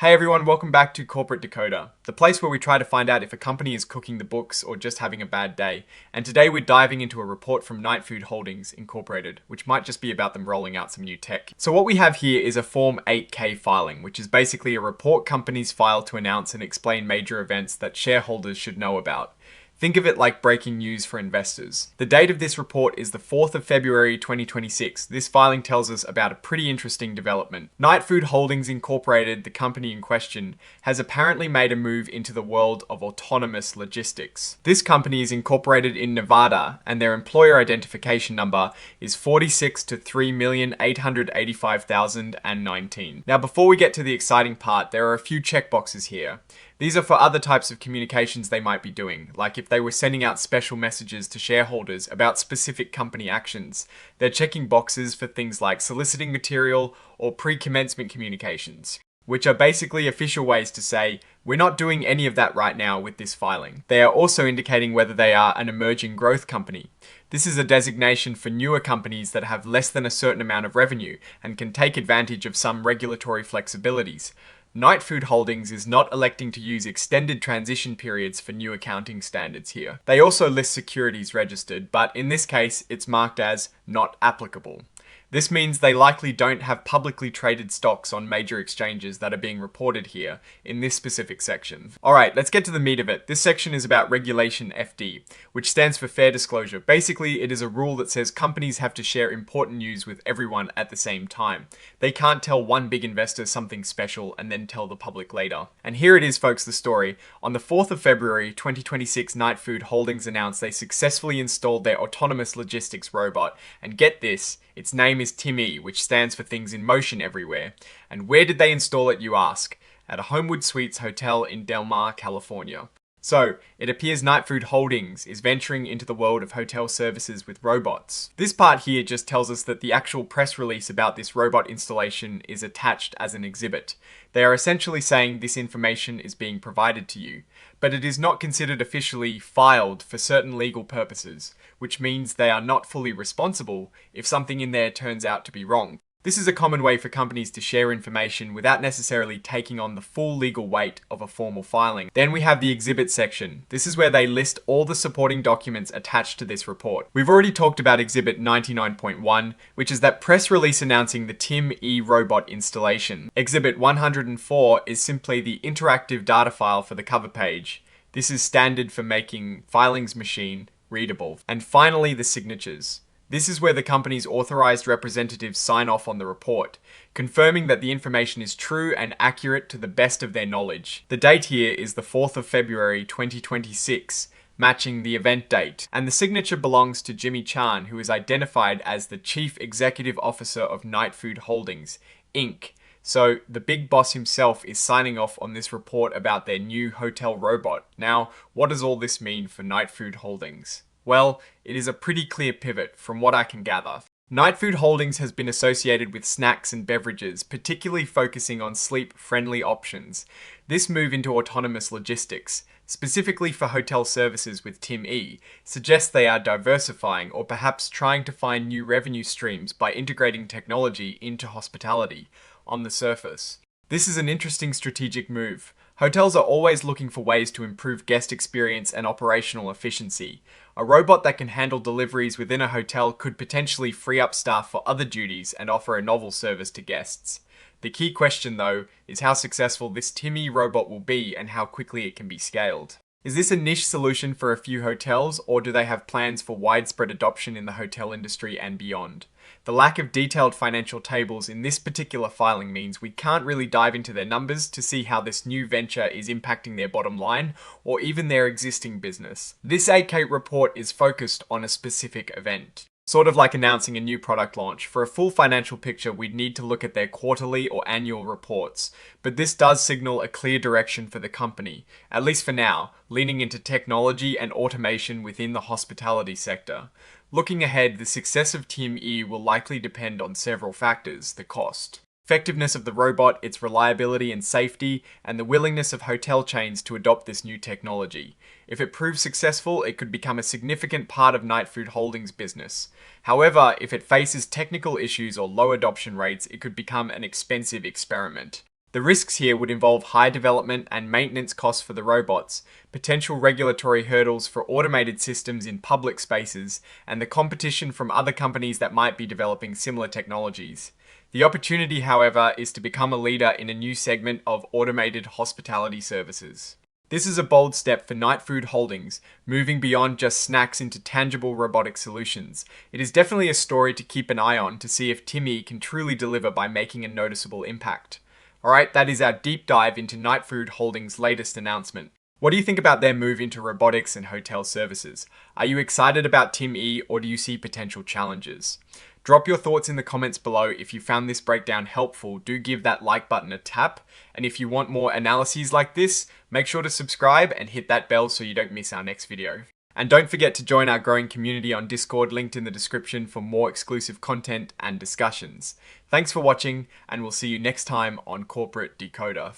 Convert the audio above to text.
Hey everyone, welcome back to Corporate Decoder, the place where we try to find out if a company is cooking the books or just having a bad day. And today we're diving into a report from Nightfood Holdings Incorporated, which might just be about them rolling out some new tech. So what we have here is a Form 8K filing, which is basically a report companies file to announce and explain major events that shareholders should know about. Think of it like breaking news for investors. The date of this report is the 4th of February 2026. This filing tells us about a pretty interesting development. Nightfood Holdings Incorporated, the company in question, has apparently made a move into the world of autonomous logistics. This company is incorporated in Nevada, and their employer identification number is 46 to 3,885,019. Now, before we get to the exciting part, there are a few checkboxes here. These are for other types of communications they might be doing, like if they were sending out special messages to shareholders about specific company actions. They're checking boxes for things like soliciting material or pre-commencement communications, which are basically official ways to say, we're not doing any of that right now with this filing. They are also indicating whether they are an emerging growth company. This is a designation for newer companies that have less than a certain amount of revenue and can take advantage of some regulatory flexibilities. Nightfood Holdings is not electing to use extended transition periods for new accounting standards here. They also list securities registered, but in this case, it's marked as not applicable. This means they likely don't have publicly traded stocks on major exchanges that are being reported here in this specific section. Alright, let's get to the meat of it. This section is about Regulation FD, which stands for Fair Disclosure. Basically, it is a rule that says companies have to share important news with everyone at the same time. They can't tell one big investor something special and then tell the public later. And here it is, folks, the story. On the 4th of February 2026, Nightfood Holdings announced they successfully installed their autonomous logistics robot. And get this, its name is TIM-E, which stands for Things in Motion Everywhere. And where did they install it, you ask? At a Homewood Suites hotel in Del Mar, California. So, it appears Nightfood Holdings is venturing into the world of hotel services with robots. This part here just tells us that the actual press release about this robot installation is attached as an exhibit. They are essentially saying this information is being provided to you, but it is not considered officially filed for certain legal purposes, which means they are not fully responsible if something in there turns out to be wrong. This is a common way for companies to share information without necessarily taking on the full legal weight of a formal filing. Then we have the exhibit section. This is where they list all the supporting documents attached to this report. We've already talked about exhibit 99.1, which is that press release announcing the TIM-E robot installation. Exhibit 104 is simply the interactive data file for the cover page. This is standard for making filings machine readable. And finally, the signatures. This is where the company's authorized representatives sign off on the report, confirming that the information is true and accurate to the best of their knowledge. The date here is the 4th of February 2026, matching the event date, and the signature belongs to Jimmy Chan, who is identified as the Chief Executive Officer of Nightfood Holdings, Inc. So the big boss himself is signing off on this report about their new hotel robot. Now, what does all this mean for Nightfood Holdings? Well, it is a pretty clear pivot from what I can gather. Nightfood Holdings has been associated with snacks and beverages, particularly focusing on sleep-friendly options. This move into autonomous logistics, specifically for hotel services with TIM-E, suggests they are diversifying or perhaps trying to find new revenue streams by integrating technology into hospitality on the surface. This is an interesting strategic move. Hotels are always looking for ways to improve guest experience and operational efficiency. A robot that can handle deliveries within a hotel could potentially free up staff for other duties and offer a novel service to guests. The key question, though, is how successful this TIM-E robot will be and how quickly it can be scaled. Is this a niche solution for a few hotels, or do they have plans for widespread adoption in the hotel industry and beyond? The lack of detailed financial tables in this particular filing means we can't really dive into their numbers to see how this new venture is impacting their bottom line or even their existing business. This 8K report is focused on a specific event. Sort of like announcing a new product launch. For a full financial picture, we'd need to look at their quarterly or annual reports. But this does signal a clear direction for the company, at least for now, leaning into technology and automation within the hospitality sector. Looking ahead, the success of TIM-E will likely depend on several factors: the cost, effectiveness of the robot, its reliability and safety, and the willingness of hotel chains to adopt this new technology. If it proves successful, it could become a significant part of Nightfood Holdings' business. However, if it faces technical issues or low adoption rates, it could become an expensive experiment. The The risks here would involve high development and maintenance costs for the robots, potential regulatory hurdles for automated systems in public spaces, and the competition from other companies that might be developing similar technologies. The opportunity, however, is to become a leader in a new segment of automated hospitality services. This is a bold step for Nightfood Holdings, moving beyond just snacks into tangible robotic solutions. It is definitely a story to keep an eye on to see if Timmy can truly deliver by making a noticeable impact. Alright, that is our deep dive into Nightfood Holdings' latest announcement. What do you think about their move into robotics and hotel services? Are you excited about Tim E, or do you see potential challenges? Drop your thoughts in the comments below. If you found this breakdown helpful, do give that like button a tap. And if you want more analyses like this, make sure to subscribe and hit that bell so you don't miss our next video. And don't forget to join our growing community on Discord, linked in the description, for more exclusive content and discussions. Thanks for watching, and we'll see you next time on Corporate Decoder.